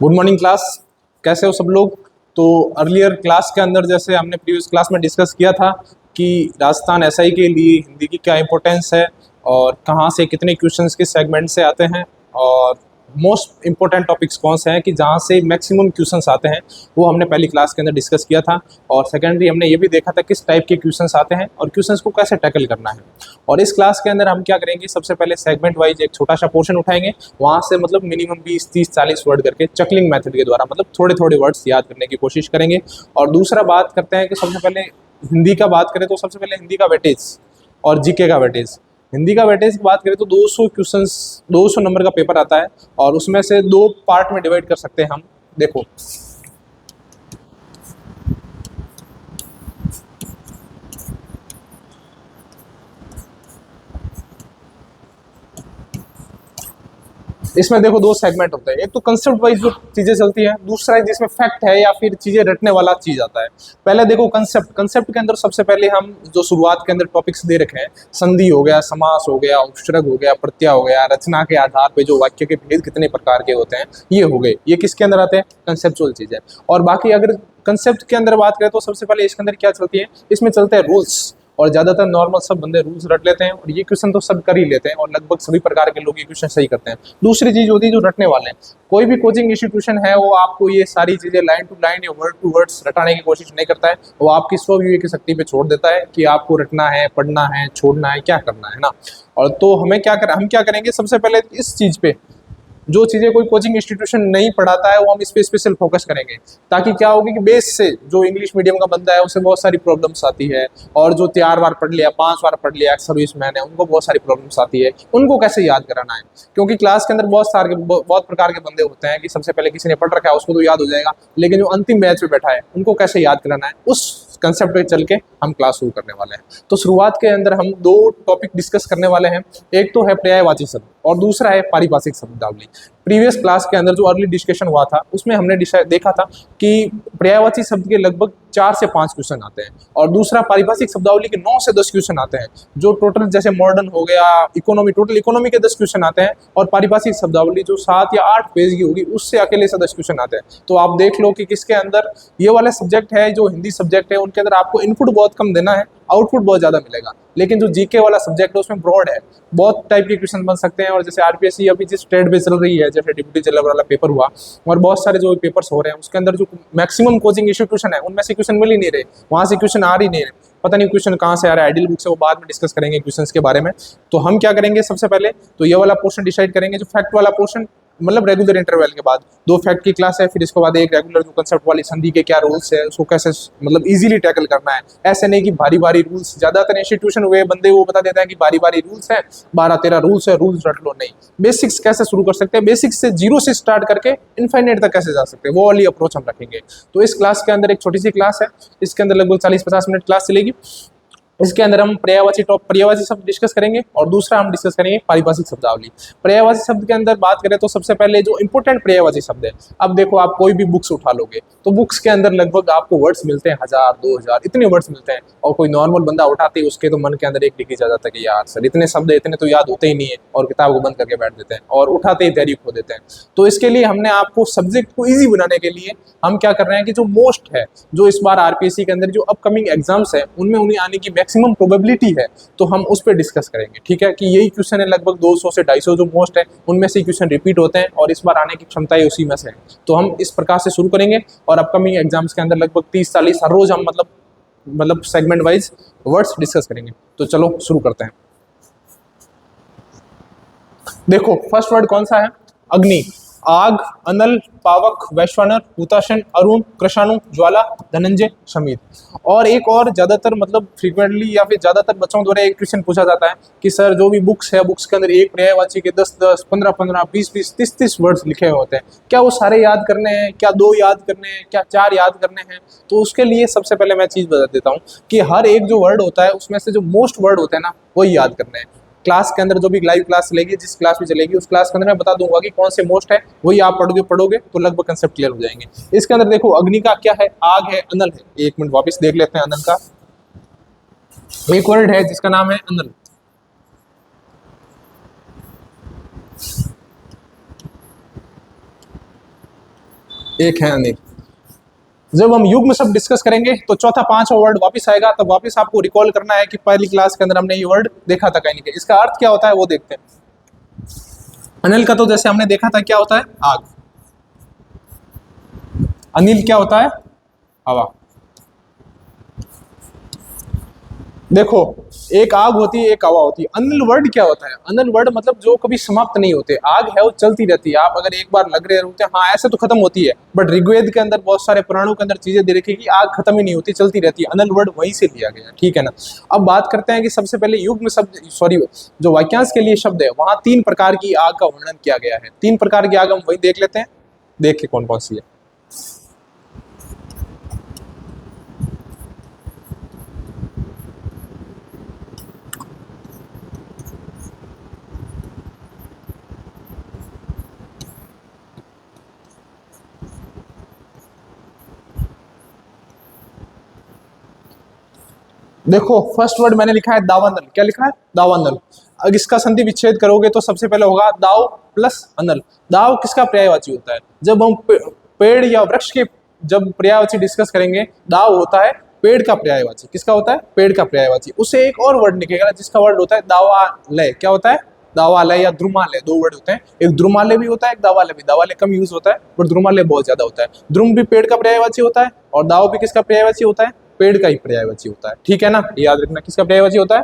Good morning class. कैसे हो सब लोग। तो अर्लियर क्लास के अंदर जैसे हमने प्रीवियस क्लास में डिस्कस किया था कि राजस्थान एसआई के लिए हिंदी की क्या इंपॉर्टेंस है और कहाँ से कितने क्वेश्चंस किस सेगमेंट से आते हैं और मोस्ट इंपॉर्टेंट टॉपिक्स कौन से हैं कि जहाँ से मैक्सिमम क्वेश्चंस आते हैं, वो हमने पहली क्लास के अंदर डिस्कस किया था। और सेकेंडरी हमने ये भी देखा था किस टाइप के क्वेश्चंस आते हैं और क्वेश्चंस को कैसे टैकल करना है। और इस क्लास के अंदर हम क्या करेंगे, सबसे पहले सेगमेंट वाइज एक छोटा सा पोर्शन उठाएंगे, वहाँ से मतलब मिनिमम 20, 30, 40 वर्ड करके चकलिंग मेथड के द्वारा मतलब थोड़े थोड़े वर्ड्स याद करने की कोशिश करेंगे। और दूसरा बात करते हैं कि सबसे पहले हिंदी का बात करें तो सबसे पहले हिंदी का वेटेज और जीके का वेटेज। हिंदी का वेटेज की बात करें तो 200 क्वेश्चंस 200 नंबर का पेपर आता है और उसमें से 2 पार्ट में डिवाइड कर सकते हैं हम। देखो इसमें देखो 2 सेगमेंट होते हैं, एक तो कंसेप्ट वाइज जो चीजें चलती है, दूसरा है जिसमें फैक्ट है या फिर चीजें रटने वाला चीज आता है। पहले देखो कंसेप्ट के अंदर सबसे पहले हम जो शुरुआत के अंदर टॉपिक्स दे रखे हैं, संधि हो गया, समास हो गया, उपसर्ग हो गया, प्रत्यय हो गया, रचना के आधार पे जो वाक्य के भेद कितने प्रकार के होते हैं, ये हो गए। ये किसके अंदर आते हैं, कंसेप्चुअल चीजें। और बाकी अगर कंसेप्ट के अंदर बात करें तो सबसे पहले इसके अंदर क्या चलती है, इसमें चलते हैं रूल्स। और ज्यादातर नॉर्मल सब बंदे रूल्स रट लेते हैं और ये क्वेश्चन तो सब कर ही लेते हैं और लगभग सभी प्रकार के लोग ये क्वेश्चन सही करते हैं। दूसरी चीज होती है जो रटने वाले हैं, कोई भी कोचिंग इंस्टीट्यूशन है वो आपको ये सारी चीजें लाइन टू लाइन या वर्ड टू वर्ड्स रटाने की कोशिश नहीं करता है, वो आपकी स्वविवेक शक्ति पे छोड़ देता है कि आपको रटना है, पढ़ना है, छोड़ना है, क्या करना है ना। और तो हम क्या करेंगे, सबसे पहले इस चीज पे जो चीज़ें कोई कोचिंग इंस्टीट्यूशन नहीं पढ़ाता है वो हम इस पे स्पेशल फोकस करेंगे, ताकि क्या होगी कि बेस से जो इंग्लिश मीडियम का बंदा है उसे बहुत सारी प्रॉब्लम्स आती है, और जो 4 बार पढ़ लिया, 5 बार पढ़ लिया सर्विस मैन है, उनको बहुत सारी प्रॉब्लम्स आती है, उनको कैसे याद कराना है। क्योंकि क्लास के अंदर बहुत प्रकार के बंदे होते हैं कि सबसे पहले किसी ने पढ़ रखा है उसको तो याद हो जाएगा, लेकिन जो अंतिम बैच पे बैठा है उनको कैसे याद कराना है, उस कंसेप्ट पे चल के हम क्लास शुरू करने वाले हैं। तो शुरुआत के अंदर हम 2 टॉपिक डिस्कस करने वाले हैं, एक तो है पर्यायवाची शब्द और दूसरा है पारिभाषिक शब्दावली। प्रीवियस क्लास के अंदर जो अर्ली डिस्कशन हुआ था उसमें हमने देखा था कि पर्यायवाची शब्द के लगभग 4 से 5 क्वेश्चन आते हैं और दूसरा पारिभाषिक शब्दावली के 9 से 10 क्वेश्चन आते हैं। जो टोटल जैसे मॉडर्न हो गया, टोटल इकोनॉमी के 10 क्वेश्चन आते हैं और पारिभाषिक शब्दावली जो 7 या 8 पेज की होगी उससे अकेले से 10 क्वेश्चन आते हैं। तो आप देख लो कि किसके अंदर ये वाला सब्जेक्ट है, जो हिंदी सब्जेक्ट है, उनके अंदर आपको इनपुट बहुत कम देना है, आउटपुट बहुत ज्यादा मिलेगा। लेकिन जो जीके वाला सब्जेक्ट है उसमें ब्रॉड है, बहुत टाइप के क्वेश्चन बन सकते हैं। और जैसे आरपीएससी अभी जिस ट्रेड पे चल रही है, जैसे डिप्टी जनरल वाला पेपर हुआ और बहुत सारे जो पेपर्स हो रहे हैं, उसके अंदर जो मैक्सिमम कोचिंग इंस्टीट्यूशन है उनमें से क्वेश्चन मिल ही नहीं रहे, वहां से क्वेश्चन आ ही नहीं रहे, पता नहीं क्वेश्चन कहाँ से आ रहा है। आइडियल बुक से वो बाद में डिस्कस करेंगे क्वेश्चंस के बारे में। तो हम क्या करेंगे, सबसे पहले तो ये वाला पोर्शन डिसाइड करेंगे, जो फैक्ट वाला पोर्शन मतलब रेगुलर इंटरवल के बाद 2 फैक्ट की क्लास है, फिर इसके बाद एक रेगुलर जो कंसेप्ट वाली संधि के क्या रूल्स है उसको कैसे मतलब इजीली टैकल करना है। ऐसे नहीं कि भारी भारी रूल्स, ज्यादातर इंस्टीट्यूशन हुए बंदे वो बता देते हैं कि भारी भारी रूल्स है, 12-13 रूल्स है, रूल्स रट लो। नहीं, बेसिक्स कैसे शुरू कर सकते हैं, बेसिक्स से 0 से स्टार्ट करके इनफाइनाइट तक कैसे जा सकते हैं, वो वाली अप्रोच हम रखेंगे। तो इस क्लास के अंदर एक छोटी सी क्लास है, इसके अंदर लगभग 40-50 मिनट क्लास चलेगी। इसके अंदर हम पर्यायवाची शब्द डिस्कस करेंगे और दूसरा हम डिस्कस करेंगे पारिभाषिक शब्दावली। पर्यायवाची शब्द के अंदर बात करें तो सबसे पहले जो इंपॉर्टेंट पर्यायवाची शब्द है, अब देखो आप कोई भी बुक्स उठा लोगे तो बुक्स के अंदर लगभग आपको वर्ड्स मिलते हैं 1000-2000 इतने वर्ड्स मिलते हैं, और कोई नॉर्मल बंदा उठाते ही उसके तो मन के अंदर एक डिग्री जा जाता है कि यार सर इतने शब्द इतने तो याद होते ही नहीं है, और किताब को बंद करके बैठ देते हैं और उठाते ही तैयारी खो देते हैं। तो इसके लिए हमने आपको सब्जेक्ट को ईजी बनाने के लिए हम क्या कर रहे हैं कि जो मोस्ट है, जो इस बार आरपीएससी के अंदर जो अपकमिंग एग्जाम्स है उनमें उन्हें आने की मैक्सिमम प्रोबेबिलिटी है, तो हम उस पर डिस्कस करेंगे। ठीक है कि यही क्वेश्चन है, लगभग 200 से 250 जो मोस्ट है उनमें से क्वेश्चन रिपीट होते हैं और इस बार आने की क्षमता ही उसी में से है। तो हम इस प्रकार से शुरू करेंगे और अपकमिंग एग्जाम्स के अंदर लगभग 30-40 हर रोज हम मतलब सेगमेंट वाइज वर्ड्स डिस्कस करेंगे। तो चलो शुरू करते हैं। देखो फर्स्ट वर्ड कौन सा है, अग्नि, आग, अनल, पावक, वैश्वानर, हुताशन, अरुण, कृषाणु, ज्वाला, धनंजय, समीर। और एक और ज्यादातर मतलब फ्रीक्वेंटली या फिर ज्यादातर बच्चों द्वारा एक क्वेश्चन पूछा जाता है कि सर जो भी बुक्स है, बुक्स के अंदर एक पर्यायवाची के 10-10, 15-15, 20-20, 30-30 वर्ड्स लिखे हुए होते हैं, क्या वो सारे याद करने हैं, क्या 2 याद करने हैं, क्या 4 याद करने हैं। तो उसके लिए सबसे पहले मैं चीज बता देता हूँ कि हर एक जो वर्ड होता है उसमें से जो मोस्ट वर्ड होते हैं ना वही याद करने हैं। क्लास के अंदर जो भी लाइव क्लास चलेगी, जिस क्लास में चलेगी उस क्लास के अंदर मैं बता दूंगा कि कौन से मोस्ट है, वही आप पढ़ोगे तो लगभग कंसेप्ट क्लियर हो जाएंगे। इसके अंदर देखो अग्नि का क्या है, आग है, अनल है। 1 मिनट वापस देख लेते हैं। अनल का एक वर्ड है जिसका नाम है अनल। एक है अनिल। जब हम युग्म शब्द डिस्कस करेंगे तो चौथा पांचवा वर्ड वापस आएगा, तब वापस आपको रिकॉल करना है कि पहली क्लास के अंदर हमने ये वर्ड देखा था कहीं नहीं कहीं। इसका अर्थ क्या होता है वो देखते हैं। अनिल का तो जैसे हमने देखा था क्या होता है, आग। अनिल क्या होता है, हवा। देखो, एक आग होती है, एक हवा होती है। अनिल वर्ड क्या होता है, अनिल वर्ड मतलब जो कभी समाप्त नहीं होते। आग है वो चलती रहती है, आप अगर एक बार लग रहे होते हैं, हाँ ऐसे तो खत्म होती है, बट ऋग्वेद के अंदर बहुत सारे पुराणों के अंदर चीजें दे रखी है कि आग खत्म ही नहीं होती, चलती रहती है। अनिल वर्ड वहीं से लिया गया, ठीक है ना। अब बात करते हैं कि सबसे पहले युग्म शब्द, सॉरी, जो वाक्यांश के लिए शब्द है, वहां 3 प्रकार की आग का वर्णन किया गया है। 3 प्रकार की आग हम वही देख लेते हैं, देख के कौन कौन सी है। देखो, फर्स्ट वर्ड मैंने लिखा है दावानल। क्या लिखा है, दावानल। अगर इसका संधि विच्छेद करोगे तो सबसे पहले होगा दाव प्लस अनल। दाव किसका पर्यायवाची होता है, जब हम पेड़ या वृक्ष के जब पर्यायवाची डिस्कस करेंगे, दाव होता है पेड़ का पर्यायवाची। किसका होता है, पेड़ का पर्यायवाची। उसे एक और वर्ड निकलेगा जिसका वर्ड होता है दावालय। क्या होता है, दावालय या द्रुमालय। 2 वर्ड होते हैं, एक द्रुमालय भी होता है, एक दावालय भी। दावालय कम यूज होता है बट द्रुमालय बहुत ज्यादा होता है। द्रुम भी पेड़ का पर्यायवाची होता है और दाव भी किसका पर्यायवाची होता है, पेड़ का ही पर्यायवाची होता है, ठीक है ना। याद रखना, किसका पर्यायवाची होता है,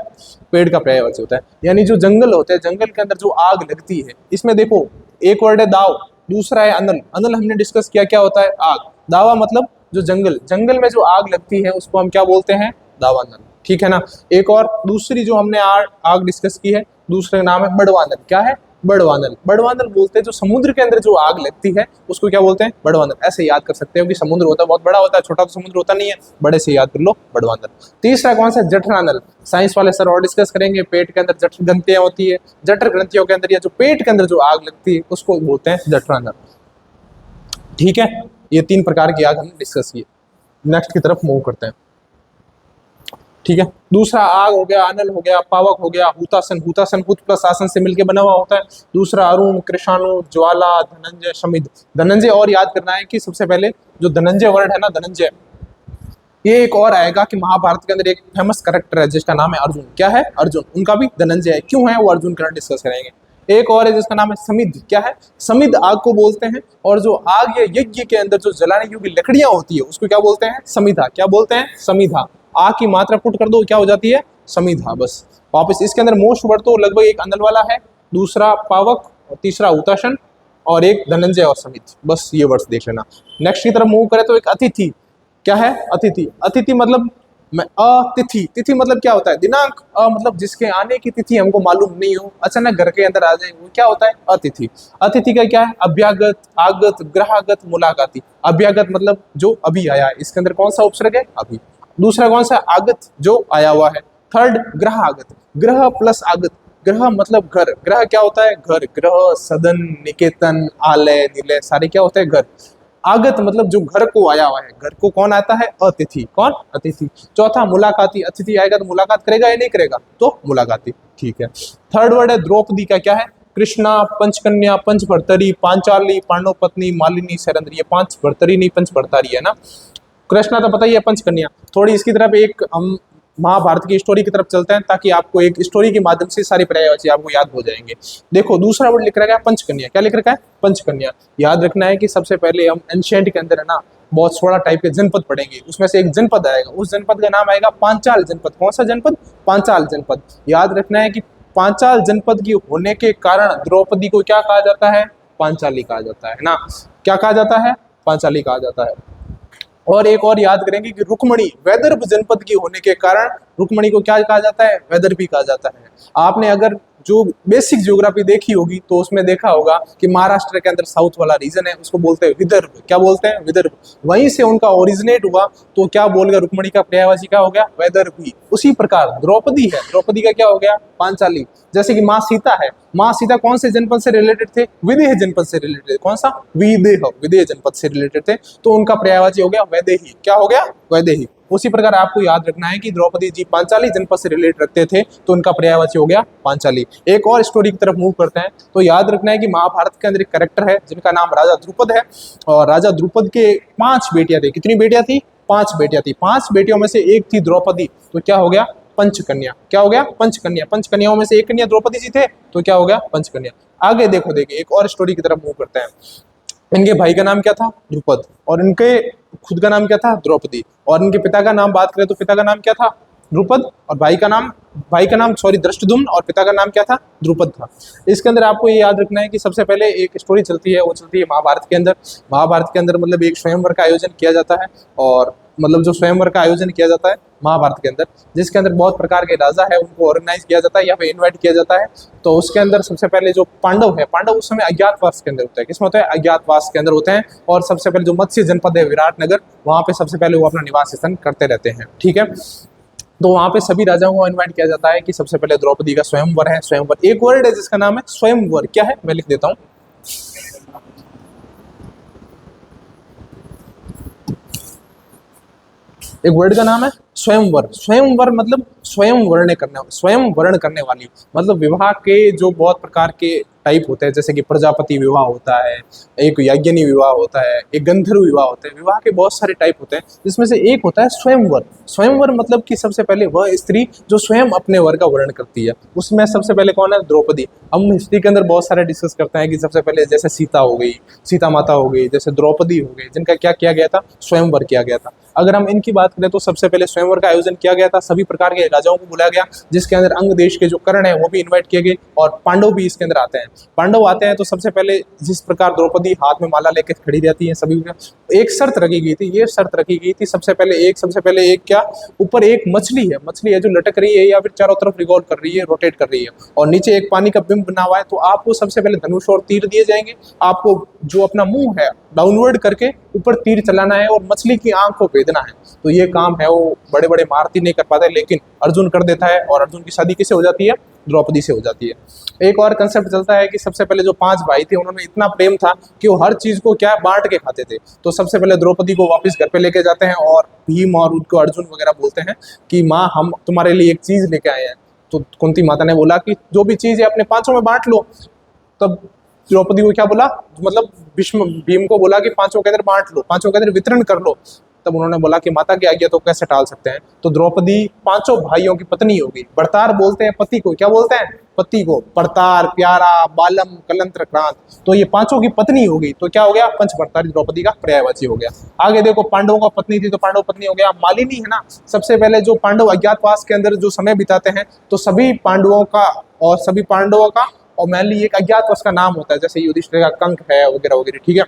पेड़ का पर्यायवाची होता है। यानी जो जंगल होते हैं, जंगल के अंदर जो आग लगती है, इसमें देखो एक वर्ड है दाव, दूसरा है अनल। अनल हमने डिस्कस किया, क्या होता है, आग। दावा मतलब जो जंगल, जंगल में जो आग लगती है उसको हम क्या बोलते हैं, दावानल, ठीक है ना। एक और दूसरी जो हमने आग डिस्कस की है, दूसरा नाम है बड़वानल। क्या है, बड़वानल। बड़वानल बोलते हैं जो समुद्र के अंदर जो आग लगती है उसको क्या बोलते हैं, बड़वानल। ऐसे याद कर सकते हो कि समुद्र होता है, बहुत बड़ा होता है, छोटा तो समुद्र होता नहीं है, बड़े से याद कर लो, बड़वानल। तीसरा कौन सा, जठरानल। साइंस वाले सर और डिस्कस करेंगे। पेट के अंदर जठर ग्रंथियां होती है, जठर ग्रंथियों के अंदर या जो पेट के अंदर जो आग लगती है उसको बोलते हैं जठरानल, ठीक है। ये 3 प्रकार की आग हमने डिस्कस की। नेक्स्ट की तरफ मूव करते हैं, ठीक है। दूसरा आग हो गया, अनल हो गया, पावक हो गया, हुतासन। हुतासन हुत प्लस आसन से मिलकर बना हुआ होता है। दूसरा अरुण, कृषाणु, ज्वाला, धनंजय, शमिद। धनंजय और याद करना है कि सबसे पहले जो धनंजय वर्ड है ना, धनंजय, ये एक और आएगा कि महाभारत के अंदर एक फेमस कैरेक्टर है जिसका नाम है अर्जुन। क्या है, अर्जुन। उनका भी धनंजय है, क्यों है वो अर्जुन का डिस्कस करेंगे। एक और है जिसका नाम है समिध। क्या है, समिध आग को बोलते हैं। और जो आग या यज्ञ के अंदर जो जलाने योग्य लकड़ियां होती है उसको क्या बोलते हैं, समिधा। क्या बोलते हैं, समिधा। आग की मात्रा पुट कर दो, क्या हो जाती है, समिधा। बस वापस इसके अंदर मोस्ट वर्ड तो लगभग एक अनल वाला है, दूसरा पावक, और तीसरा हुताशन, और एक धनंजय और समित। बस ये वर्ड्स देख लेना। नेक्स्ट की तरफ मूव करें तो एक अतिथि। क्या है, अतिथि। अतिथि मतलब अतिथि। तिथि मतलब क्या होता है, दिनांक। मतलब जिसके आने की तिथि हमको मालूम नहीं हो, अचानक घर के अंदर आ जाए, वो क्या होता है, अतिथि। अतिथि का क्या है, अभ्यागत, आगत, ग्रहागत, मुलाकाती। अभ्यागत मतलब जो अभी आया, इसके अंदर कौन सा उपसर्ग है, अभी। दूसरा कौन सा, आगत, जो आया हुआ है। थर्ड ग्रहागत, ग्रह प्लस आगत। ग्रह मतलब घर। ग्रह क्या होता है, घर। ग्रह, सदन, निकेतन, आलय, निलय, सारे क्या होते हैं, घर। आगत मतलब जो घर को आया हुआ है। घर को कौन आता है, अतिथि। कौन, अतिथि। चौथा मुलाकाती। अतिथि आएगा तो मुलाकात करेगा या नहीं करेगा, तो मुलाकाती, ठीक है। थर्ड वर्ड है द्रौपदी का। क्या है, कृष्णा, पंचकन्या, पंचभर्तरी, पांचाली, पांडव पत्नी, मालिनी, सैरंध्री। ये 5 भर्तरी नहीं, पंचभर्तारी है ना। कृष्णा तो पता ही है, पंचकन्या। थोड़ी इसकी तरफ एक हम महाभारत की स्टोरी की तरफ चलते हैं ताकि आपको एक स्टोरी के माध्यम से सारी पर्यायवाची आपको याद हो जाएंगे। देखो दूसरा वर्ड लिख रखा है पंचकन्या। क्या लिख रखा है, पंचकन्या। याद रखना है कि सबसे पहले हम एंशिएंट के अंदर है ना बहुत थोड़ा टाइप के जनपद पढ़ेंगे, उसमें से एक जनपद आएगा, उस जनपद का नाम आएगा पांचाल जनपद। कौन सा जनपद, पांचाल जनपद। याद रखना है कि पांचाल जनपद की होने के कारण द्रौपदी को क्या कहा जाता है, पांचाली कहा जाता है ना। क्या कहा जाता है, पांचाली कहा जाता है। और एक और याद करेंगे कि रुक्मणी वैदर्भ जनपद की होने के कारण रुक्मणी को क्या कहा जाता है, वैदर्भी कहा जाता है। आपने अगर जो बेसिक ज्योग्राफी देखी होगी तो उसमें देखा होगा कि महाराष्ट्र के अंदर साउथ वाला रीजन है उसको बोलते हैं विदर्भ। क्या बोलते हैं, विदर्भ। वहीं से उनका ओरिजिनेट हुआ, तो क्या बोल गया, रुक्मणी का पर्यायवाची क्या हो गया, वैदर्भी। उसी प्रकार द्रौपदी है, द्रौपदी का क्या हो गया, पांचाली। जैसे कि माँ सीता है, माँ सीता कौन से जनपद से रिलेटेड थे, विदेह जनपद से रिलेटेड। कौन सा, विदेह, विदेह जनपद से रिलेटेड थे, तो उनका पर्यायवाची हो गया वैदेही। क्या हो गया, वैदेही। उसी प्रकार आपको याद रखना है कि द्रौपदी जी पांचाली जनपद से रिलेट रखते थे, तो उनका पर्यायवाची हो गया पांचाली। एक और स्टोरी की तरफ मूव करते हैं, तो याद रखना है कि महाभारत के अंदर एक कैरेक्टर है जिनका नाम राजा द्रुपद है, और राजा द्रुपद के 5 बेटियां थी। कितनी बेटियां थी? 5 बेटियां थी। 5 बेटियों में से एक थी द्रौपदी, तो क्या हो गया? पंचकन्या। क्या हो गया? पंचकन्या। पंचकन्याओं में से एक कन्या द्रौपदी जी थे, तो क्या हो गया? पंचकन्या। आगे देखो, देखिए एक और स्टोरी की तरफ मूव करते हैं। इनके भाई का नाम क्या था? द्रुपद। और इनके खुद का नाम क्या था? द्रौपदी। और इनके पिता का नाम बात करें तो पिता का नाम क्या था? द्रुपद। और भाई का नाम सॉरी दृष्टद्युम्न, और पिता का नाम क्या था? द्रुपद था। इसके अंदर आपको ये याद रखना है कि सबसे पहले एक स्टोरी चलती है, वो चलती है महाभारत के अंदर। महाभारत के अंदर मतलब एक स्वयंवर का आयोजन किया जाता है, और मतलब जो स्वयंवर का आयोजन किया जाता है महाभारत के अंदर, जिसके अंदर बहुत प्रकार के राजा है उनको ऑर्गेनाइज किया जाता है या फिर इन्वाइट किया जाता है। तो उसके अंदर सबसे पहले जो पांडव है, पांडव उस समय अज्ञातवास के अंदर होता है। किसमें होता है? अज्ञातवास के अंदर होते हैं। और सबसे पहले जो मत्स्य जनपद है विराटनगर, वहां पे सबसे पहले वो अपना निवास स्थान करते रहते हैं। ठीक है, तो वहां पे सभी राजाओं को इन्वाइट किया जाता है कि सबसे पहले द्रौपदी का स्वयंवर है। स्वयंवर एक वर्ड है जिसका नाम है स्वयंवर। क्या है? मैं लिख देता हूं। एक वर्ड का नाम है स्वयंवर। स्वयंवर मतलब स्वयं वर्ण करने वाली, मतलब विवाह के जो बहुत प्रकार के टाइप होते हैं, जैसे कि प्रजापति विवाह होता है, एक याज्ञनी विवाह होता है, एक गंधर्व विवाह होता है। विवाह के बहुत सारे टाइप होते हैं, जिसमें से एक होता है स्वयंवर। स्वयंवर मतलब कि सबसे पहले वह स्त्री जो स्वयं अपने वर का वर्ण करती है। उसमें सबसे पहले कौन है? द्रौपदी। हम हिस्ट्री के अंदर बहुत सारे डिस्कस करते हैं कि सबसे पहले जैसे सीता हो गई, सीता माता हो गई, जैसे द्रौपदी हो गई, जिनका क्या किया गया था? स्वयंवर किया गया था। अगर हम इनकी बात करें तो सबसे पहले स्वयंवर का आयोजन किया गया था, सभी प्रकार के राजाओं को बुलाया गया, जिसके अंदर अंग देश के जो कर्ण है वो भी इन्वाइट किए गए, और पांडव भी इसके अंदर आते हैं। पांडव आते हैं तो सबसे पहले जिस प्रकार द्रौपदी हाथ में माला लेकर खड़ी रहती है, सभी एक शर्त रखी गई थी। ये शर्त रखी गई थी सबसे पहले एक क्या, ऊपर एक मछली है जो लटक रही है या फिर चारों तरफ रिवॉल्व कर रही है, रोटेट कर रही है, और नीचे एक पानी का बिंब बना हुआ है। तो आपको सबसे पहले धनुष और तीर दिए जाएंगे। आपको जो अपना मुंह है डाउनवर्ड करके ऊपर तीर चलाना है और मछली की आंख को भेदना है। तो ये काम है वो बड़े बड़े महारथी नहीं कर पाते, लेकिन अर्जुन कर देता है, और अर्जुन की शादी किससे हो जाती है? द्रौपदी से हो जाती है। एक और कंसेप्ट चलता है कि सबसे पहले जो 5 भाई थे उन्होंने इतना प्रेम था कि वो हर चीज को क्या बांट के खाते थे। तो सबसे पहले द्रौपदी को वापस घर पे लेके जाते हैं, और भीम और उनको अर्जुन वगैरह बोलते हैं कि माँ हम तुम्हारे लिए एक चीज लेके आए हैं। तो कुंती माता ने बोला कि जो भी चीज है अपने 5 में बांट लो। तब द्रौपदी को क्या बोला, मतलब भीम को बोला कि 5 के अंदर बांट लो, 5 के अंदर वितरण कर लो। तब उन्होंने बोला कि माता की आज्ञा तो कैसे टाल सकते हैं। तो द्रौपदी 5 भाइयों की पत्नी होगी। बरतार बोलते हैं पति को, क्या बोलते हैं? पति को। बरतार, प्यारा, बालम, कलंत्र, क्रांत, तो ये 5 की पत्नी होगी। तो क्या हो गया? पंचभर्तारी द्रौपदी का पर्यायवाची हो गया। आगे देखो, पांडवों का पत्नी थी तो पांडव पत्नी हो गया। मालिनी है ना, सबसे पहले जो पांडव अज्ञातवास के अंदर जो समय बिताते हैं, तो सभी पांडवों का और मैनली एक अज्ञातवास का नाम होता है, जैसे युधिष्ठिर का कंक है वगैरह वगैरह। ठीक है,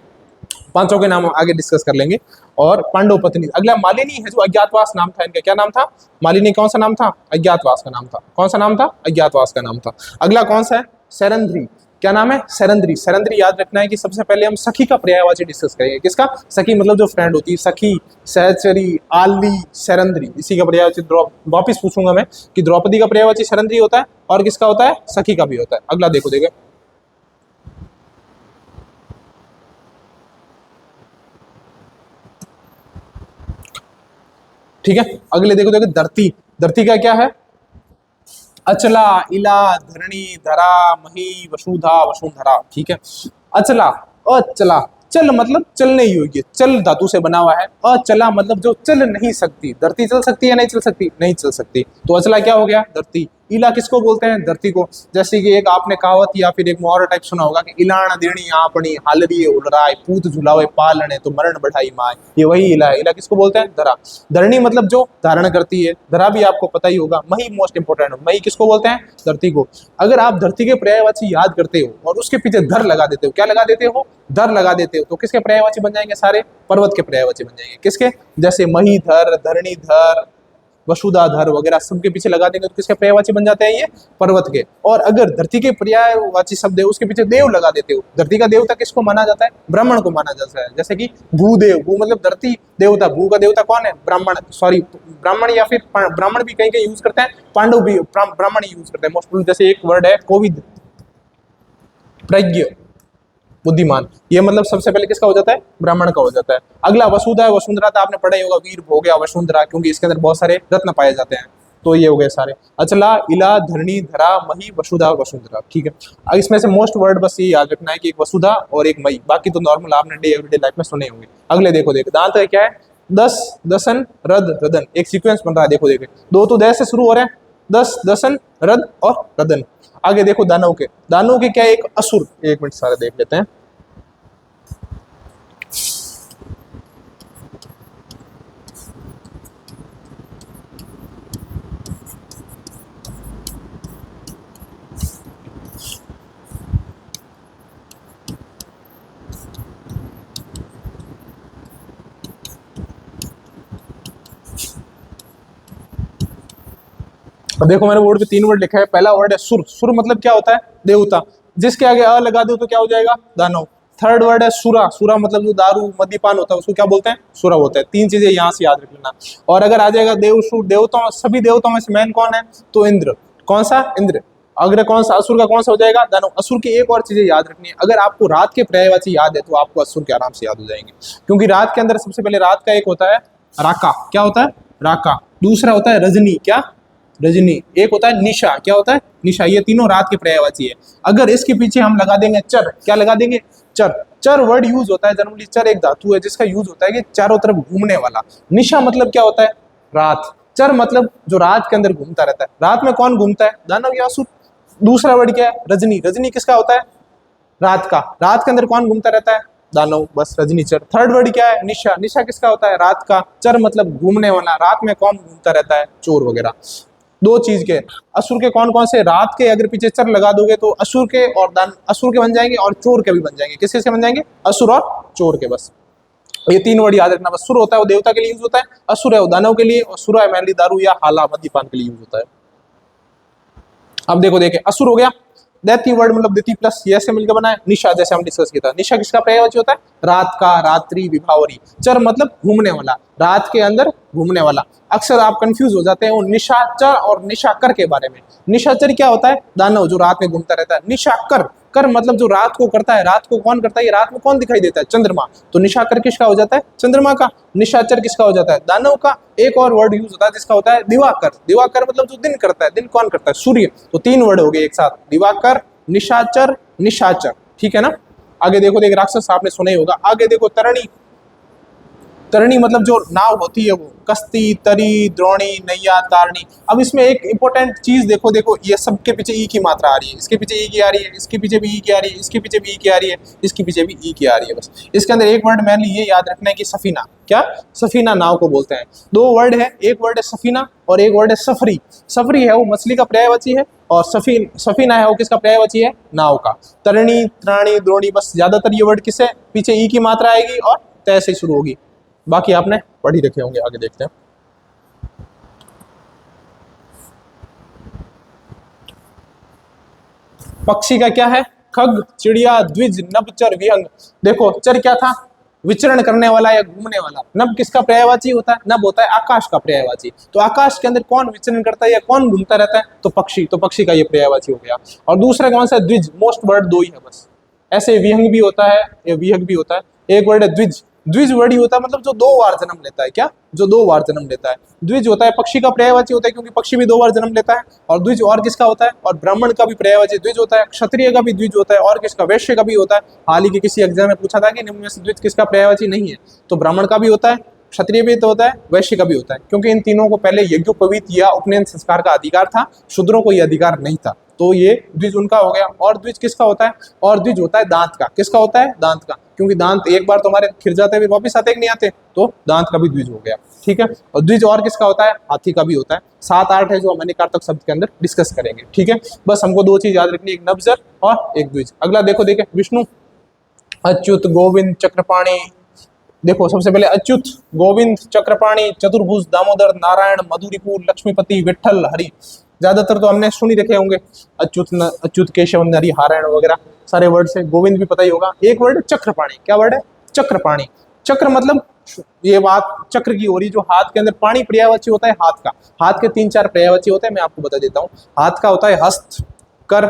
5 के नाम आगे डिस्कस कर लेंगे। और पांडव पत्नी। अगला मालिनी है जो अज्ञातवास नाम था इनका। क्या नाम था? मालिनी कौन सा नाम था? अज्ञातवास का नाम था। कौन सा नाम था? अज्ञातवास का नाम था। अगला कौन सा है? सैरंध्री। क्या नाम है? सैरंध्री। सैरंध्री याद रखना है कि सबसे पहले हम सखी का पर्यायवाची डिस्कस करेंगे। किसका? सखी मतलब जो फ्रेंड होती है, सखी, सहचरी, आली, सैरंध्री, इसी का पर्यायवाची वापिस पूछूंगा मैं कि द्रौपदी का पर्यायवाची सैरंध्री होता है, और किसका होता है? सखी का भी होता है। अगला देखो देखो, ठीक है। अगले देखो देखो, धरती। धरती का क्या है? अचला, इला, धरणी, धरा, मही, वसुधा, वसुंधरा। ठीक है। अचला, अचला, चल मतलब चलने योग्य, चल धातु से बना हुआ है। अचला मतलब जो चल नहीं सकती। धरती चल सकती है? नहीं चल सकती, नहीं चल सकती। तो अचला क्या हो गया? धरती। इला किसको बोलते हैं? धरती को। जैसे कि एक आपने कहावत या फिर एक मुहावरा टाइप सुना होगा कि इलाण देणी आपनी हालरी उलराय पूत झुलावे पालने तो मरण बढ़ाई माय। ये वही इला है। इला किसको बोलते हैं? धरा। धरणी मतलब जो धारण करती है। धरा भी आपको पता ही होगा। मही मोस्ट इंपोर्टेंट। मही किसको बोलते हैं? धरती को। अगर आप धरती के पर्यायवाची याद करते हो और उसके पीछे धर लगा देते हो, क्या लगा देते हो? धर लगा देते हो, तो किसके पर्यायवाची बन जाएंगे? सारे पर्वत के पर्यायवाची बन जाएंगे। किसके? जैसे महीधर, धरणीधर, वसुधाधर वगैरह सबके पीछे लगा देंगे तो किसके पर्यायवाची बन जाते हैं? ये पर्वत के। और अगर धरती के पर्यायवाची शब्द है उसके पीछे देव लगा देते हो, धरती का देवता किसको माना जाता है? ब्राह्मण को माना जाता है। जैसे कि भूदेव, भू मतलब धरती देवता, भू का देवता कौन है? ब्राह्मण। सॉरी, ब्राह्मण या फिर ब्राह्मण भी कहीं कहीं यूज करते हैं, पांडव भी ब्राह्मण यूज करते हैं मोस्ट। जैसे एक वर्ड है कोविद, प्रज्ञ, बुद्धिमान, ये मतलब सबसे पहले किसका हो जाता है, ब्राह्मण का हो जाता है। अगला वसुधा है, वसुंधरा तो आपने पढ़ा ही होगा, वीर हो गया वसुंधरा, क्योंकि इसके अंदर बहुत सारे रत्न पाए जाते हैं, तो ये हो गए सारे। अचला, इला, धरणी, धरा, मही, वसुधा, वसुंधरा, ठीक है। अब इसमें से मोस्ट वर्ड बस ये याद रखना है कि एक वसुधा और एक मई, बाकी तो नॉर्मल आपने डे एवरीडे लाइफ में सुने होंगे। अगले देखो दांत का क्या है, दस, दसन, रद, रदन, एक सीक्वेंस बन रहा है, देखो दो तो दस से शुरू हो रहे हैं, दस, दसन, रद और रदन। आगे देखो दानव के क्या है, एक असुर, एक मिनट सारे देख लेते हैं। और देखो मैंने बोर्ड पे 3 वर्ड लिखा है, पहला वर्ड है सुर, सुर मतलब क्या होता है, देवता, जिसके आगे अ लगा दो तो क्या हो जाएगा, दानव। थर्ड वर्ड है सुरा, सुरा मतलब जो दारू मद्यपान होता है उसको क्या बोलते हैं, सुरा बोलते हैं। 3 चीजें यहाँ से याद रख लेना। और अगर आ जाएगा देवशूर, देवताओं, सभी देवताओं में से मैन कौन है, तो इंद्र। कौन सा, इंद्र। अगर कौन सा, असुर का कौन सा हो जाएगा, दानव। असुर की एक और चीजें याद रखनी है, अगर आपको रात के पर्यायवाची याद है तो आपको असुर के आराम से याद हो जाएंगे, क्योंकि रात के अंदर सबसे पहले रात का एक होता है राका, क्या होता है, राका। दूसरा होता है रजनी, क्या, रजनी। एक होता है निशा, क्या होता है, निशा। ये तीनों रात के पर्यायवाची है। अगर इसके पीछे हम लगा देंगे चर, क्या लगा देंगे, चर। चर वर्ड यूज होता है जनरली, चर एक धातु है जिसका यूज होता है कि चारों तरफ घूमने वाला। निशा मतलब क्या होता है, रात। चर मतलब जो रात के अंदर घूमता रहता है। रात में कौन घूमता है, दानव या असुर। दूसरा वर्ड क्या है, रजनी, रजनी किसका होता है, रात का। रात के अंदर कौन घूमता रहता है, दानव, बस रजनी चर। थर्ड वर्ड क्या है, निशा, निशा किसका होता है, रात का। चर मतलब घूमने वाला, रात में कौन घूमता रहता है, चोर वगैरह। दो चीज के असुर के कौन कौन से, रात के अगर पीछे चर लगा दोगे तो असुर के और दान, असुर के बन जाएंगे और चोर के भी बन जाएंगे। किसके से बन जाएंगे, असुर और चोर के। बस ये 3 वर्ड याद रखना। बस सुर होता है वो देवता के लिए यूज होता है, असुर है वो दानव के लिए, और सुरा है मैनली दारू या हाला मद्यपान के लिए यूज होता है। अब देखो असुर हो गया, दैती वर्ड मतलब दिति प्लस ये से मिलकर बना है। निशा जैसे हम डिस्कस किया था, निशा किसका पर्यायवाची होता है, रात का, रात्रि, विभावरी। चर मतलब घूमने वाला, रात के अंदर घूमने वाला। अक्सर आप कंफ्यूज हो जाते हैं वो निशाचर और निशाकर के बारे में। निशाचर क्या होता है, दानव जो रात में घूमता रहता है। निशाकर, कर मतलब जो रात को करता है। रात को कौन करता है, ये रात में कौन दिखाई देता है, चंद्रमा। तो निशाकर किसका हो जाता है, चंद्रमा का। निशाचर किसका हो जाता है, दानव का। एक और वर्ड यूज होता है जिसका होता है दिवाकर, दिवाकर मतलब जो दिन करता है। दिन कौन करता है, सूर्य। तो 3 वर्ड हो गए एक साथ, दिवाकर, निशाचर, निशाचर, ठीक है ना। आगे देखो राक्षस आपने सुना ही होगा। आगे देखो तरणी, तरणी मतलब जो नाव होती है वो, कश्ती, तरी, द्रोणी, नैया, तारणी। अब इसमें एक इंपॉर्टेंट चीज देखो ये सबके पीछे ई की मात्रा आ रही है, इसके पीछे ई की आ रही है, इसके पीछे भी ई की आ रही है, इसके पीछे भी ई की आ रही है, इसके पीछे भी ई की आ रही है। बस इसके अंदर एक वर्ड मैंने ये याद रखना है कि सफीना, क्या, सफीना नाव को बोलते हैं। 2 वर्ड है, एक वर्ड है सफीना और एक वर्ड है सफरी। सफरी है वो मछली का पर्यायवाची है, और सफीना है वो किसका पर्यायवाची है, नाव का। तरणी, त्राणी, द्रोणी, बस ज्यादातर ये वर्ड किससे पीछे ई की मात्रा आएगी और तय से शुरू होगी। बाकी आपने पढ़ ही रखे होंगे। आगे देखते हैं। पक्षी का क्या है, खग, चिड़िया, द्विज, नभ, चर, विहंग। देखो चर क्या था, विचरण करने वाला या घूमने वाला। नभ किसका पर्यायवाची होता है, नभ होता है आकाश का पर्यायवाची। तो आकाश के अंदर कौन विचरण करता है या कौन घूमता रहता है, तो पक्षी। तो पक्षी का ये पर्यायवाची हो गया। और दूसरा कौन सा, द्विज। मोस्ट वर्ड 2 ही है बस। ऐसे विहंग भी होता है, ये विहंग भी होता है। एक वर्ड है द्विज, द्विज वर्ड ही होता है मतलब जो 2 बार जन्म लेता है, क्या, जो 2 बार जन्म लेता है। द्विज होता है पक्षी का पर्यायवाची होता है, क्योंकि पक्षी भी 2 बार जन्म लेता है। और द्विज और किसका होता है, और ब्राह्मण का भी पर्यायवाची द्विज होता है, क्षत्रिय का भी द्विज होता है, और किसका, वैश्य का भी होता है। हाल ही के किसी एग्जाम में पूछा था कि निम्न में से द्विज किसका पर्यायवाची नहीं है, तो ब्राह्मण का भी होता है, क्षत्रिय भी तो होता है, वैश्य का भी होता है, क्योंकि इन तीनों को पहले यज्ञोपवीत या उपनयन संस्कार का अधिकार था, शूद्रों को यह अधिकार नहीं था। तो ये द्विज उनका हो गया। और द्विज किसका होता है, और द्विज होता है दांत का। किसका होता है, दांत का, क्योंकि दांत एक बार तुम्हारे खिर जाते हैं फिर वापिस आते नहीं आते, तो दांत का भी द्विज हो गया, ठीक है। और द्विज और किसका होता है, हाथी का भी होता है। 7-8 है जो हम अनेकार्थक शब्द के अंदर डिस्कस करेंगे, ठीक है। बस हमको 2 चीज याद रखनी, एक नब्जर और एक द्विज। अगला देखो विष्णु, अच्युत, गोविंद, चक्रपाणी। देखो सबसे पहले अच्युत, गोविंद, चक्रपाणी, चतुर्भुज, दामोदर, नारायण, मधुरिपुर, लक्ष्मीपति, विठल, हरि। ज्यादातर तो हमने सुन ही रखे होंगे, अच्युत, केशव, नरी, हारायण वगैरह सारे वर्ड से। गोविंद भी पता ही होगा। एक वर्ड चक्रपाणी, क्या वर्ड है, चक्रपाणी। चक्र मतलब ये बात चक्र की हो रही, जो हाथ के अंदर, पाणी पर्यायवाची होता है हाथ का। हाथ के 3-4 पर्यायवाची होते हैं, मैं आपको बता देता हूँ। हाथ का होता है हस्त, कर,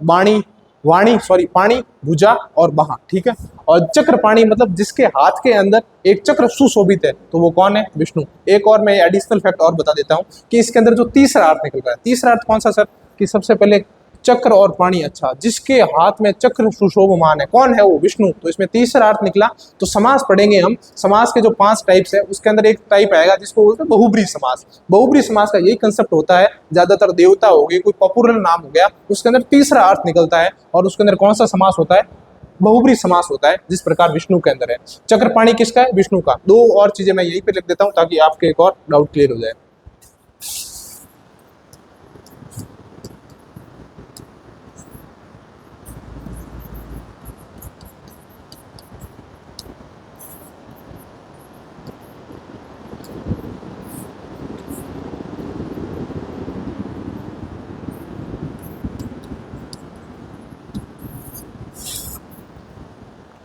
वाणी, वाणी सॉरी पाणी, भुजा और बहा, ठीक है। और चक्र पाणी मतलब जिसके हाथ के अंदर एक चक्र सुशोभित है, तो वो कौन है? विष्णु। एक और मैं एडिशनल फैक्ट और बता देता हूँ कि इसके अंदर जो तीसरा अर्थ निकल रहा है, तीसरा अर्थ कौन सा सर? कि सबसे पहले चक्र और पाणी, अच्छा जिसके हाथ में चक्र सुशोभमान है, कौन है वो? विष्णु। तो इसमें तीसरा अर्थ निकला। तो समास पढ़ेंगे हम, समास के जो 5 टाइप्स है उसके अंदर एक टाइप आएगा जिसको बोलते हैं बहुब्री समास। बहुब्री समास का यही कंसेप्ट होता है, ज्यादातर देवता हो गए, कोई पॉपुलर नाम हो गया, उसके अंदर तीसरा अर्थ निकलता है, और उसके अंदर कौन सा समास होता है? बहुब्री समास होता है, जिस प्रकार विष्णु के अंदर है। चक्रपाणी किसका है? विष्णु का। दो और चीजें मैं यहीं पे लिख देता हूं ताकि आपके एक और डाउट क्लियर हो जाए।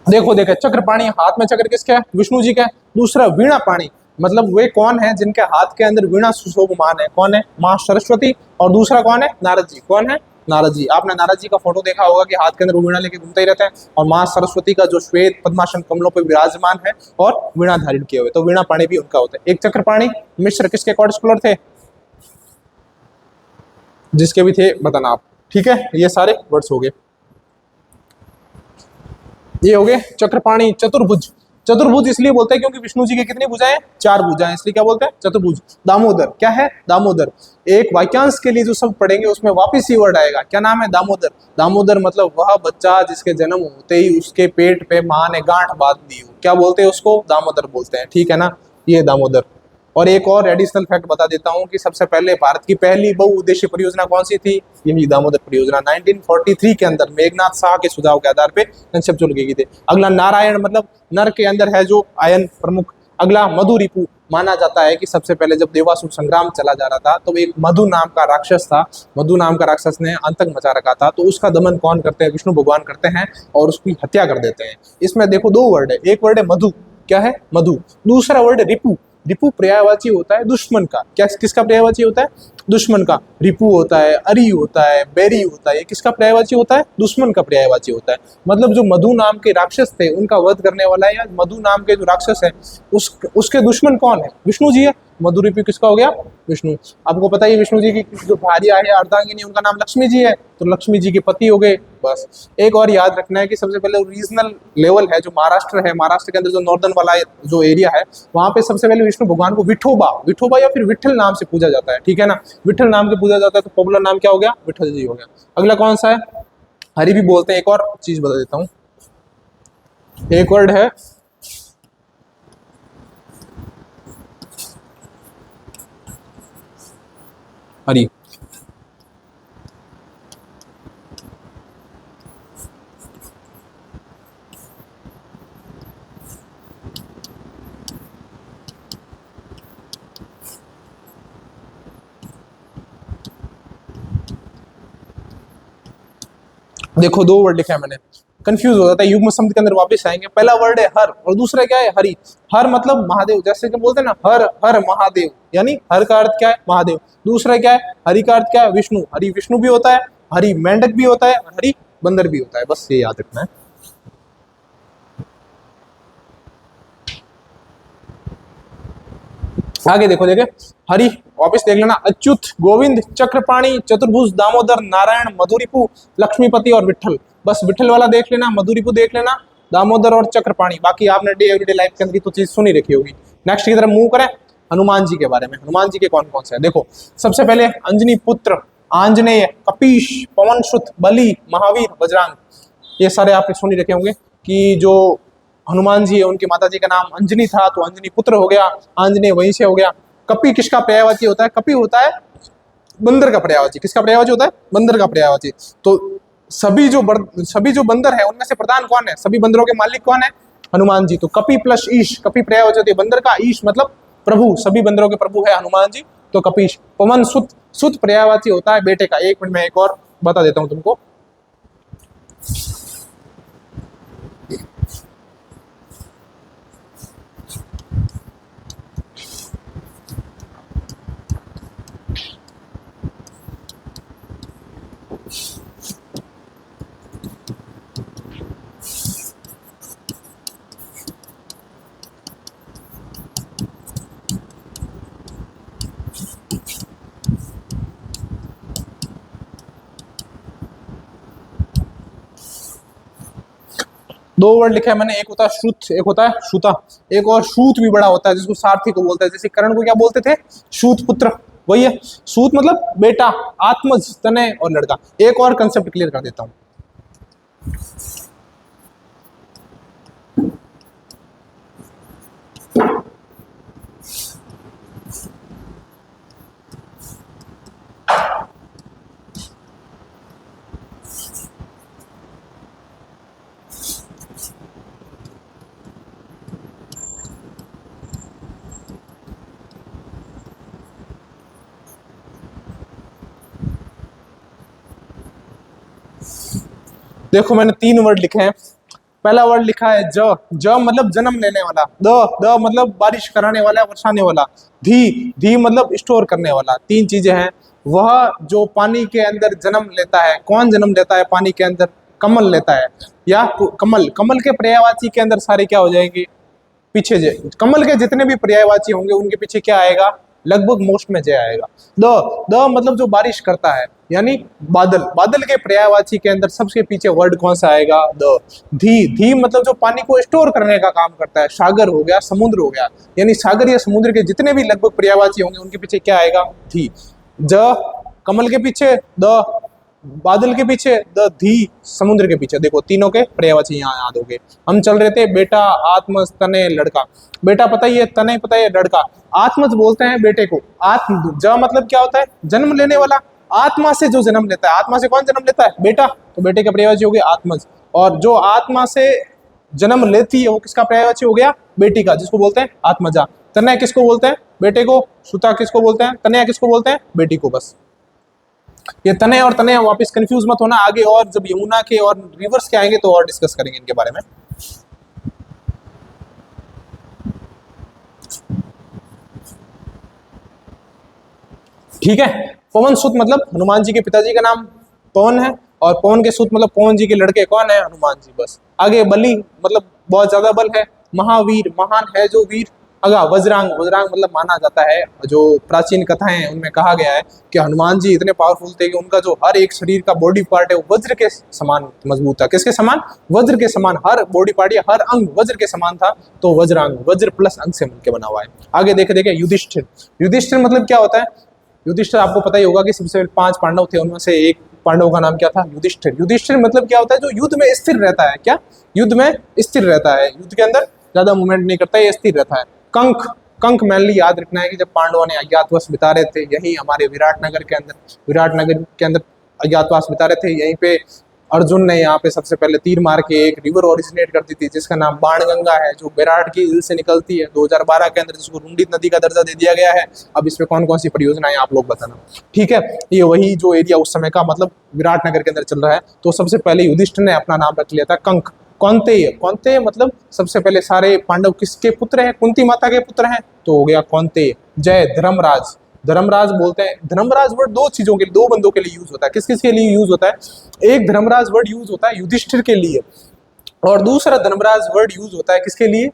देखो देखो, चक्रपाणी हाथ में चक्र किसका है? विष्णु जी का है। दूसरा वीणा पाणी, मतलब वे कौन है जिनके हाथ के अंदर वीणा सुशोभमान है, कौन है? माँ सरस्वती। और दूसरा कौन है? नारद जी। कौन है? नारद जी। आपने नारद जी का फोटो देखा होगा कि हाथ के अंदर वो वीणा लेके घूमते ही रहते हैं, और माँ सरस्वती का जो श्वेत पद्मासन कमलों पर विराजमान है और वीणा धारण किए हुए, तो वीणा पाणी भी उनका होता है। एक चक्रपाणी मिश्र किसके कॉर्ड स्कॉलर थे? जिसके भी थे बताना आप, ठीक है। ये सारे वर्ड्स हो गए, ये हो गए चक्रपाणी। चतुर्भुज, चतुर्भुज इसलिए बोलते हैं क्योंकि विष्णु जी की कितनी भुजाएं? 4 भुजाएं, इसलिए क्या बोलते हैं? चतुर्भुज। दामोदर, क्या है? दामोदर। एक वाक्यांश के लिए जो शब्द पढ़ेंगे उसमें वापिस ही वर्ड आएगा, क्या नाम है? दामोदर। दामोदर मतलब वह बच्चा जिसके जन्म होते ही उसके पेट पे माँ ने गांठ बांध दी हो, क्या बोलते हैं उसको? दामोदर बोलते हैं, ठीक है ना। ये दामोदर। और एक और एडिशनल फैक्ट बता देता हूं कि सबसे पहले भारत की पहली बहुउद्देशीय परियोजना कौन सी थी? यही दामोदर परियोजना 1943 के अंदर मेघनाथ शाह के सुझाव के आधार पे कंसेप्चुअल की गई थी। अगला नारायण, मतलब नर के अंदर है जो आयन प्रमुख। अगला मधु रिपु, माना जाता है कि सबसे पहले जब देवासुर संग्राम चला जा रहा था तो एक मधु नाम का राक्षस था, मधु नाम का राक्षस ने आतंक मचा रखा था, तो उसका दमन कौन करते हैं? विष्णु भगवान करते हैं, और उसकी हत्या कर देते हैं। इसमें देखो 2 वर्ड है, एक वर्ड है मधु, क्या है? मधु। दूसरा वर्ड है रिपु। रिपु पर्यायवाची होता है दुश्मन का, क्या किसका पर्यायवाची होता है? दुश्मन का। रिपु होता है, अरि होता है, बैरी होता है, ये किसका पर्यायवाची होता है? दुश्मन का पर्यायवाची होता है। मतलब जो मधु नाम के राक्षस थे उनका वध करने वाला है, या मधु नाम के जो राक्षस है उसके दुश्मन कौन है? विष्णु जी है। मधु रिपु किसका हो गया? विष्णु। आपको पता है विष्णु जी की जो भार्या है अर्धांगिनी, उनका नाम लक्ष्मी जी है, तो लक्ष्मी जी के पति हो गए। बस एक और याद रखना है कि सबसे पहले रीजनल लेवल है जो महाराष्ट्र है, महाराष्ट्र के अंदर जो नॉर्दर्न वाला जो एरिया है, वहां पे सबसे पहले विष्णु भगवान को विठोबा, विठोबा या फिर विठल नाम से पूजा जाता है, ठीक है ना। विठल नाम के पूजा जाता है, तो पॉपुलर नाम क्या हो गया? विठल जी हो गया। अगला कौन सा है? हरि भी बोलते हैं। एक और चीज बता देता हूँ, एक वर्ड है हरि। देखो 2 वर्ड लिखा है मैंने, कंफ्यूज हो जाता है, युग्म शब्द के अंदर वापस आएंगे। पहला वर्ड है हर, और दूसरा क्या है? हरि। हर मतलब महादेव, जैसे कि बोलते हैं ना हर हर महादेव, यानी हर का अर्थ क्या है? महादेव। दूसरा क्या है? हरि का अर्थ क्या है? विष्णु। हरि विष्णु भी होता है, हरि मेंढक भी होता है, और हरि बंदर भी होता है, बस ये याद रखना है। आगे देखो, देखे हरि, वापस देख लेना, अच्युत, गोविंद, चक्रपाणी, चतुर्भुज, दामोदर, नारायण, मधुरिपु, लक्ष्मीपति और विठल। बस विठल वाला देख लेना, मधुरिपु देख लेना, दामोदर और चक्रपाणी, बाकी आपने डे एवरीडे लाइफ के अंदर तो चीज सुनी रखी होगी। नेक्स्ट की तरफ मूव करें, हनुमान जी के बारे में। हनुमान जी के कौन कौन से हैं? देखो सबसे पहले अंजनी पुत्र, आंजनेय, कपीश, पवन सुत, बलि, महावीर, बजरंग, ये सारे आपने सुनी रखे होंगे कि जो हनुमान जी है उनकी माता जी का नाम अंजनी था, तो अंजनी पुत्र हो गया, आंजनेय वहीं से हो गया। कपि किसका पर्यायवाची होता है? कपि होता है बंदर का पर्यायवाची। किसका पर्यायवाची होता है? बंदर का पर्यायवाची। तो सभी जो बंदर है उनमें से प्रधान कौन है? सभी बंदरों के मालिक कौन है? हनुमान जी। तो कपि प्लस ईश, कपि पर्यायवाची होती है बंदर का, ईश मतलब प्रभु, सभी बंदरों के प्रभु है हनुमान जी, तो कपीश। पवन सुत, सुत पर्यायवाची होता है बेटे का। 1 मिनट में एक और बता देता हूं तुमको। दो वर्ड लिखा है मैंने, एक होता है श्रुत, एक होता है श्रुता। एक और सूत भी बड़ा होता है जिसको सारथी को बोलते हैं। जैसे कर्ण को क्या बोलते थे? सूत पुत्र, वही है। सूत मतलब बेटा, आत्मज तनय और लड़का। एक और कंसेप्ट क्लियर कर देता हूं। देखो मैंने तीन वर्ड लिखे हैं। पहला वर्ड लिखा है ज, ज मतलब जन्म लेने वाला। द मतलब बारिश कराने वाला, वर्षाने वाला। धी मतलब स्टोर करने वाला। तीन चीजें हैं। वह जो पानी के अंदर जन्म लेता है, कौन जन्म लेता है पानी के अंदर? कमल लेता है। या कमल, कमल के पर्यायवाची के अंदर सारे क्या हो जाएंगे? पीछे जय। कमल के जितने भी पर्यायवाची होंगे उनके पीछे क्या आएगा? लगभग मोस्ट में जय आएगा। द मतलब जो बारिश करता है, यानी बादल। बादल के पर्यायवाची के अंदर सबसे पीछे वर्ड कौन सा आएगा? द। धी मतलब जो पानी को स्टोर करने का काम करता है। सागर हो गया, समुद्र हो गया, यानी सागर या समुद्र के जितने भी लगभग पर्यायवाची होंगे उनके पीछे क्या आएगा? धी। ज कमल के पीछे, द बादल के पीछे, द धी समुद्र के पीछे। देखो तीनों के पर्यायवाची यहाँ याद हो गए। हम चल रहे थे बेटा, आत्म, तने, लड़का। बेटा पता ही है, तने पता ही है, लड़का। आत्मज बोलते हैं बेटे को। आत्म ज मतलब क्या होता है? जन्म लेने वाला। आत्मा से जो जन्म लेता है, आत्मा से कौन जन्म लेता है? बेटा। तो बेटे का पर्यायवाची हो गया आत्मज। और जो आत्मा से जन्म लेती है वो किसका पर्यायवाची हो गया? बेटी का, जिसको बोलते हैं आत्मजा। तनय किसको बोलते हैं? बेटे को। सुता किसको बोलते हैं? तनया किसको बोलते हैं? बेटी को। बस ये तनय और तनया वापस कंफ्यूज मत होना। आगे और जब यमुना के और रिवर्स के आएंगे तो और डिस्कस करेंगे इनके बारे में। ठीक है। पवन सुत मतलब हनुमान जी के पिताजी का नाम पवन है, और पवन के सुत मतलब पवन जी के लड़के कौन है? हनुमान जी। बस आगे बलि मतलब बहुत ज्यादा बल है। महावीर महान है जो वीर। अगा वज्रांग, वज्रांग मतलब माना जाता है, जो प्राचीन कथाएं हैं उनमें कहा गया है कि हनुमान जी इतने पावरफुल थे कि उनका जो हर एक शरीर का बॉडी पार्ट है वो वज्र के समान मजबूत था। किसके समान? वज्र के समान। हर बॉडी पार्ट या हर अंग वज्र के समान था, तो वज्रांग, वज्र प्लस अंग से मिलकर बना हुआ है। आगे देखे देखे युधिष्ठिर। युधिष्ठिर मतलब क्या होता है? युधिष्ठिर आपको पता ही होगा कि सबसे पहले 5 पांडव थे, उनमें से एक पांडव का नाम क्या था? युधिष्ठिर। युधिष्ठिर मतलब क्या होता है? जो युद्ध में स्थिर रहता है। क्या? युद्ध में स्थिर रहता है, युद्ध के अंदर ज्यादा मूवमेंट नहीं करता है, ये स्थिर रहता है। कंक, कंक मेनली याद रखना है कि जब पांडवों ने अज्ञातवास बिता रहे थे यही हमारे विराटनगर के अंदर, विराटनगर के अंदर अज्ञातवास बिता रहे थे, यहीं पे अर्जुन ने यहाँ पे सबसे पहले तीर मार के एक रिवर ओरिजिनेट कर दी थी जिसका नाम बाणगंगा है, जो विराट की झील से निकलती है 2012 के अंदर, जिसको रुंडित नदी का दर्जा दे दिया गया है। अब इस पे कौन कौन सी परियोजनाएं आप लोग बताना। ठीक है, ये वही जो एरिया उस समय का मतलब विराटनगर के अंदर चल रहा है। तो सबसे पहले युधिष्ठिर ने अपना नाम रख लिया था कंक। कौनतेय, कौनतेय मतलब सबसे पहले सारे पांडव किसके पुत्र हैं? कुंती माता के पुत्र हैं, तो हो गया कौनतेय। जय धर्मराज, धर्मराज बोलते हैं। धर्मराज वर्ड दो चीजों के लिए, दो बंदों के लिए यूज होता है। किस किस के लिए यूज होता है? एक धर्मराज वर्ड यूज होता है युधिष्ठिर के लिए, और दूसरा धर्मराज वर्ड यूज होता है किसके लिए?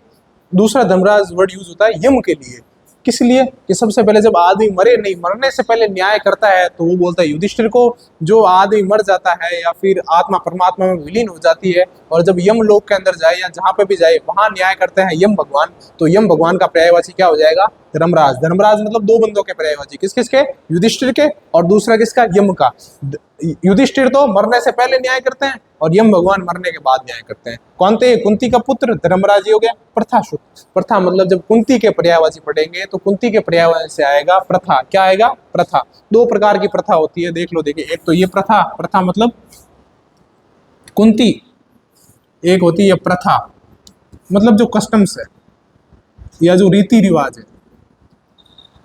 दूसरा धर्मराज वर्ड यूज होता है यम के लिए। किस लिए? कि सबसे पहले जब आदमी मरे नहीं, मरने से पहले न्याय करता है तो वो बोलता है युधिष्ठिर को। जो आदमी मर जाता है या फिर आत्मा परमात्मा में विलीन हो जाती है और जब यम लोक के अंदर जाए या जहां पे भी जाए वहां न्याय करते हैं यम भगवान, तो यम भगवान का पर्यायवाची क्या हो जाएगा? धर्मराज। धर्मराज मतलब दो बंदों के पर्यायवाची। किस किस के? युधिष्ठिर के, और दूसरा किसका? यम का। युधिष्ठिर तो मरने से पहले न्याय करते हैं और यम भगवान मरने के बाद न्याय करते हैं। कौन थे? कुंती का पुत्र धर्मराज हो गया। प्रथासुत, प्रथा मतलब जब कुंती के पर्यायवाची पढ़ेंगे तो कुंती के पर्यायवाची से आएगा प्रथा। क्या आएगा? प्रथा। दो प्रकार की प्रथा होती है, देख लो। देखिए, एक तो ये प्रथा, प्रथा मतलब कुंती। एक होती है प्रथा मतलब जो कस्टम्स है या जो रीति रिवाज है,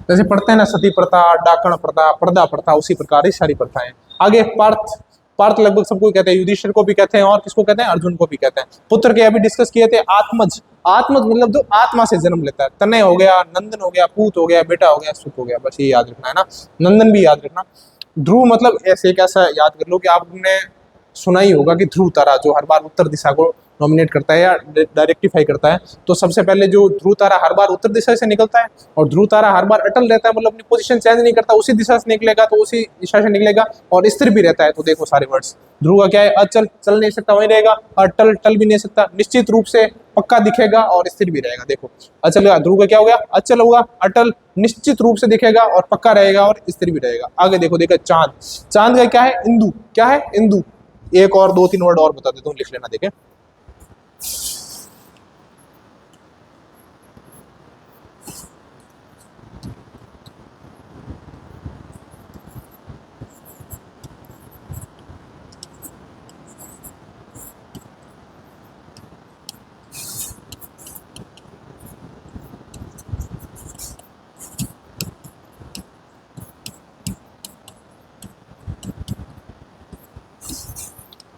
जैसे पढ़ते हैं ना सती प्रथा, डाकण प्रथा, पर्दा प्रथा, उसी प्रकार ही सारी प्रथाएं। आगे पार्थ, पार्थ लगभग सबको कहते हैं, युधिष्ठिर को भी कहते हैं और किसको कहते हैं? अर्जुन को भी कहते हैं। पुत्र के अभी डिस्कस किए थे। आत्मज, आत्मज मतलब जो आत्मा से जन्म लेता है। तनय हो गया, नंदन हो गया, पूत हो गया, बेटा हो गया, सुत हो गया। बस ये याद रखना है ना, नंदन भी याद रखना। ध्रुव मतलब ऐसे कैसा याद कर लो कि आपने सुना ही होगा कि ध्रुव तारा जो हर बार उत्तर दिशा को नॉमिनेट करता है या डायरेक्टिफाई करता है। तो सबसे पहले जो ध्रुव तारा हर बार उत्तर दिशा से निकलता है और ध्रुव तारा हर बार अटल रहता है, मतलब अपनी पोजीशन चेंज नहीं करता, उसी दिशा से निकलेगा तो उसी दिशा से निकलेगा और स्थिर भी रहता है। तो देखो सारे वर्ड्स, ध्रुव का क्या है, अचल, चल नहीं सकता वहीं रहेगा, अटल, टल भी नहीं सकता, निश्चित रूप से, पक्का दिखेगा और स्थिर भी रहेगा। देखो अचल का, ध्रुव का क्या हो गया, अचल होगा, अटल, निश्चित रूप से दिखेगा और पक्का रहेगा और स्थिर भी रहेगा। आगे देखो, देखो चांद, चांद का क्या है, इंदु, क्या है, इंदु। एक और 2-3 वर्ड और बता देता हूँ, लिख लेना। देखें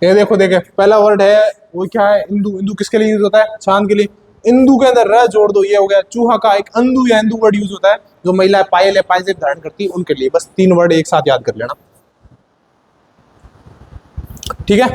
ये देखो, देखे पहला वर्ड है वो क्या है, इंदु। इंदु किसके लिए यूज होता है, चांद के लिए। इंदु के अंदर र जोड़ दो, ये हो गया चूहा का एक अंदु या इंदु वर्ड यूज होता है जो महिला पायल या पायजेब धारण करती है उनके लिए। बस 3 वर्ड एक साथ याद कर लेना, ठीक है।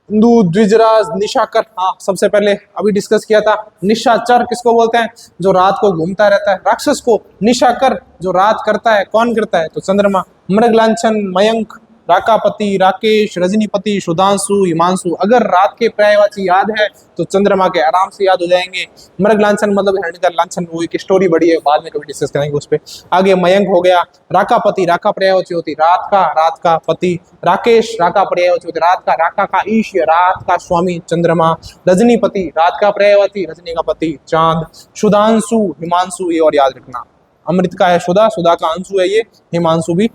इंदु, द्विजराज, निशाकर। हाँ सबसे पहले अभी डिस्कस किया था, निशाचर किसको बोलते हैं, जो रात को घूमता रहता है, राक्षस को। निशाकर जो रात करता है, कौन करता है, तो चंद्रमा। मृगलांछन, मयंक, राकापति, राकेश, रजनीपति, सुधांशु, हिमांशु। अगर रात के पर्यायवाची याद है तो चंद्रमा के आराम से याद हो जाएंगे। मृगलांछन मतलब हिरण्य का लांछन, वो एक स्टोरी बड़ी है, बाद में कभी डिस्कस करेंगे उस पर। आगे मयंक हो गया, राकापति, राका पर्यायवाची होती रात का पति। राकेश राका पर्यायवाची होती रात का, राका का ईश, रात का स्वामी चंद्रमा। रजनीपति रात का पर्यायवाची, रजनी का पति चांद। सुधांशु, हिमांशु, ये और याद रखना, अमृत का है सुधा, सुधा का अंशु है ये, हिमांशु भी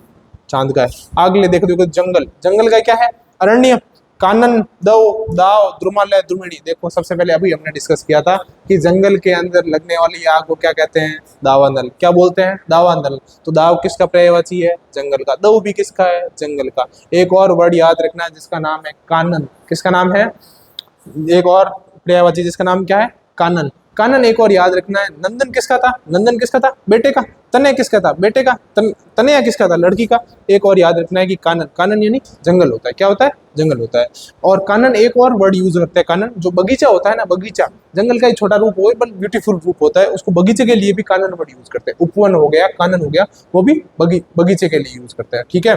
चांद का है। अगले देखो, देखो जंगल, जंगल का क्या है, अरण्य। कानन, दव, दाव, द्रुमालय, द्रुमिणी। देखो सबसे पहले अभी हमने डिस्कस किया था कि जंगल के अंदर लगने वाली आग को क्या कहते हैं, दावानल। क्या बोलते हैं, दावानल। तो दाव किसका पर्यायवाची है, जंगल का। दव भी किसका है, जंगल का। एक और वर्ड याद रखना है जिसका नाम है कानन। किसका नाम है, एक और पर्यायवाची जिसका नाम क्या है, कानन। कानन एक और याद रखना है। नंदन किसका था, नंदन किसका था, बेटे का। तनय किसका था, बेटे का। तनया किसका था, लड़की का। एक और याद रखना है कि कानन, कानन यानी जंगल होता है। क्या होता है, जंगल होता है। और कानन एक और वर्ड यूज करते हैं, कानन जो बगीचा होता है ना, बगीचा जंगल का ही छोटा रूप हो, बट ब्यूटीफुल रूप होता है, उसको बगीचे के लिए भी कानन वर्ड यूज करते हैं। उपवन हो गया, कानन हो गया, वो भी बगीचे के लिए यूज करते हैं, ठीक है।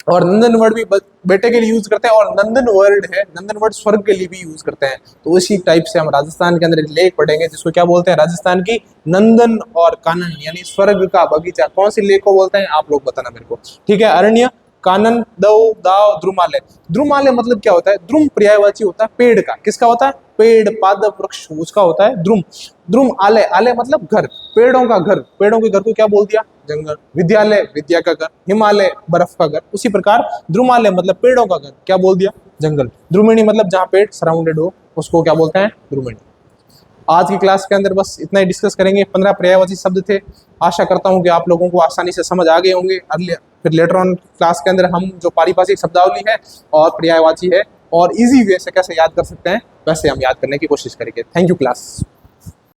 और नंदन वर्ड भी बेटे के लिए यूज करते हैं। और नंदन वर्ड है, नंदन वर्ड स्वर्ग के लिए भी यूज करते हैं। तो उसी टाइप से हम राजस्थान के अंदर एक लेक पढ़ेंगे जिसको क्या बोलते हैं, राजस्थान की नंदन और कानन यानी स्वर्ग का बगीचा। कौन सी लेक को बोलते हैं, आप लोग बताना मेरे को, ठीक है। अरण्य, कानन, दव, दाव, द्रुमालय। द्रुमालय मतलब क्या होता है, द्रुम पर्यायवाची होता है पेड़ का। किसका होता है, पेड़, पादप, वृक्ष, उसका होता है द्रुम। द्रुम आलय, आलय मतलब घर, पेड़ों का घर। पेड़ों के घर को क्या बोल दिया, जंगल। विद्यालय, विद्या का घर। हिमालय, बर्फ का घर। उसी प्रकार द्रुमालय मतलब पेड़ों का घर, क्या बोल दिया, जंगल। द्रुमिणी मतलब जहाँ पेड़ सराउंडेड हो उसको क्या बोलते हैं, द्रुमिणी। आज की क्लास के अंदर बस इतना ही डिस्कस करेंगे। 15 पर्यायवाची शब्द थे। आशा करता हूँ कि आप लोगों को आसानी से समझ आ गए होंगे। फिर लेटर ऑन क्लास के अंदर हम जो पारिभाषिक शब्दावली है और पर्यायवाची है और इजी वे से कैसे याद कर सकते हैं वैसे हम याद करने की कोशिश करेंगे। Thank you class.